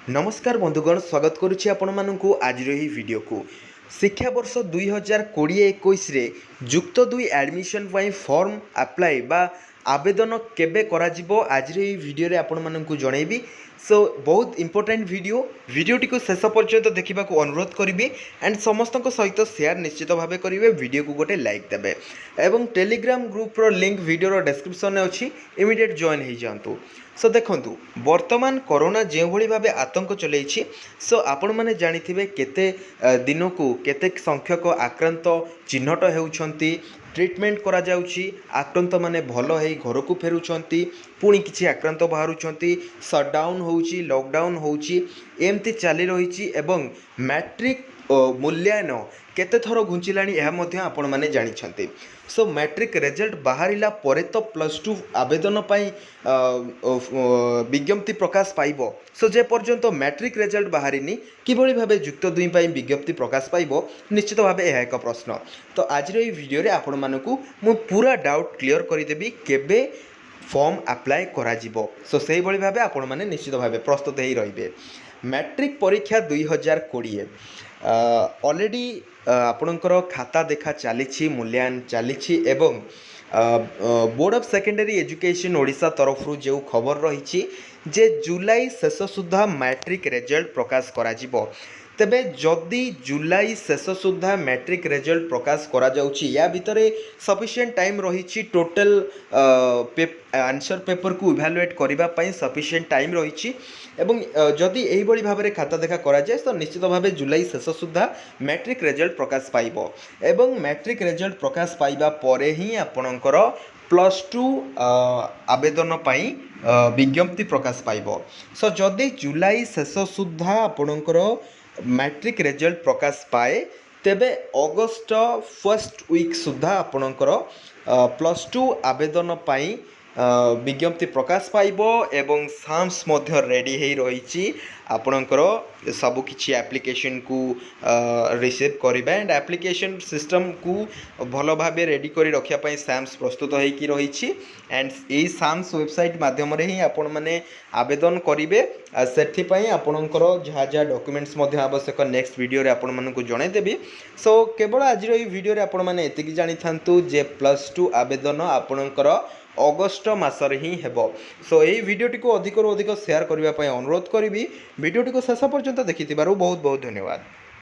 नमस्कार बंधुगण, स्वागत करुच्ची आपण मानकु आज रही वीडियो को शिक्षा वर्ष 2020-21 रे जुक्त 2 एडमिशन पाई फॉर्म अप्लाई बा आवेदन केबे करा जिवो आज रे वीडियो रे आपण मानकु जणैबी। सो बहुत इंपोर्टेंट वीडियोटी को शेष पर्यंत देखा अनुरोध करी एंड समस्त सहित शेयर निश्चित भाव करेंगे। वीडियो को गोटे लाइक देवे एवं टेलीग्राम ग्रुप रो लिंक वीडियो डिस्क्रिप्शन में अच्छी इमिडिएट जॉइन हो जातु। सो देखंतु वर्तमान कोरोना जो भली भाव आतंक चलैछि। सो आपण माने जानिथिबे केते दिन को केते संख्यक आक्रांत चिन्हट हेउछंती, ट्रिटमेंट करा जाउछि, आक्रांत माने भल हेई घर को फेरुछंती, पुणी किछि आक्रांत बाहरुछंती, सटडाउन होउछि, लॉकडाउन होउछि, एमती चली रहिछि एवं मैट्रिक मूल्यांकन केते थर घुंचिलाणी यह मध्य आपण माने जानिछंती। सो मैट्रिक रिजल्ट बाहरिला परे तो +2 आवेदन पाई विज्ञप्ति प्रकाश पाइबो। सो जे पर्यंत मैट्रिक रिजल्ट बाहरिनी किभली भाबे जुक्त 2 पाई विज्ञप्ति प्रकाश पाइबो निश्चित भाबे यह एक प्रश्न। तो आज रे वीडियो रे आपण मानकु मु पूरा डाउट क्लियर करि देबी केबे फॉर्म अप्लाई करा जिवो। सो सेही भली भाबे आपण माने निश्चित भाबे प्रस्तुत हेई रहिबे। मैट्रिक परीक्षा 2020 ऑलरेडी आपणकर खाता देखा चली मूल्यांकन चली एवं board of secondary education Odisha तरफ जो खबर रही जे जुलाई शेष सुधा मैट्रिक रिजल्ट प्रकाश करा जिवो। तेबे जदि जुलाई शेष सुधा मैट्रिक रिजल्ट प्रकाश करा जाउछि या भितरे सफिशिएंट टाइम रही टोटल आंसर पेपर को इवैल्यूएट करिबा पई सफिशिएंट टाइम रही एवं जदि एही बड़ी भाबरे खाता देखा करा जाय तो निश्चित भाबे जुलाई शेष सुधा मैट्रिक रिजल्ट प्रकाश पाइबो एवं मैट्रिक रिजल्ट प्रकाश पाइबा परे ही आपणकर +2 आवेदन पाई विज्ञप्ति प्रकाश पाइबो। सो जदि जुलाई शेष सुधा आपणकर मैट्रिक रिजल्ट प्रकाश पाए तेबे अगस्ट फर्स्ट वीक सुधा आपणकर +2 आवेदन पाई विज्ञप्ति प्रकाश पाइबो एवं साम्स मध्य रेडी हे रही आपणकर सबकि एप्लिकेशन को रिसीव करिबा एंड एप्लिकेशन सिस्टम को भल भाव रेडी करी रखिया पई साम्स प्रस्तुत होइकी रही एंड यही साम्स वेबसाइट माध्यम रे ही आपण माने आवेदन करिवे। सेथि पई आपणकर जहाँ जहाँ डॉक्यूमेंट्स मध्य आवश्यक नेक्स्ट वीडियो रे आपण मानकु जणाई देबी। सो केवल आज रो वीडियो रे आपण माने एतिकी जानि थांतु जे +2 आवेदन आपणकर अगस्ट मासरे ही हेबो। सो यही वीडियोटी को अधिक शेयर करने अनुरोध करी। वीडियोटी को शेष पर्यंत देखि बहुत बहुत धन्यवाद।